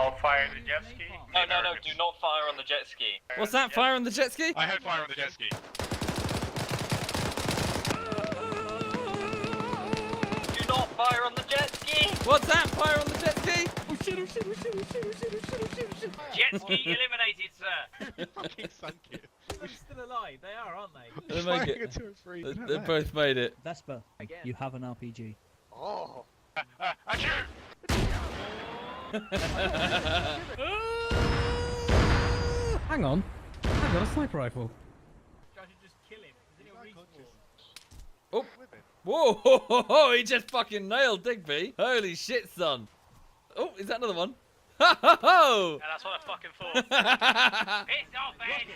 I'll fire the jet ski. No, do not fire on the jet ski. What's that? Fire on the jet ski? I had fire on the jet ski. Do not fire on the jet ski! What's that? Fire on the jet ski? Oh shit, oh shit, oh shit, oh shit, oh shit, oh shit, oh shit, oh shit. Jet ski eliminated, sir. You fucking sunk it. They're still alive. They are, aren't they? They make Firing it. a 2 and 3. They both made it. Vesper, you have an RPG. Oh. I shoot! Hang on. I've got a sniper rifle. I should just kill him. Is it a respawn? Oh. Whoa, ho, ho, ho, he just fucking nailed Digby. Holy shit, son. Oh, is that another one? Ha ha ho! Yeah, that's what I fucking thought. It's not bad.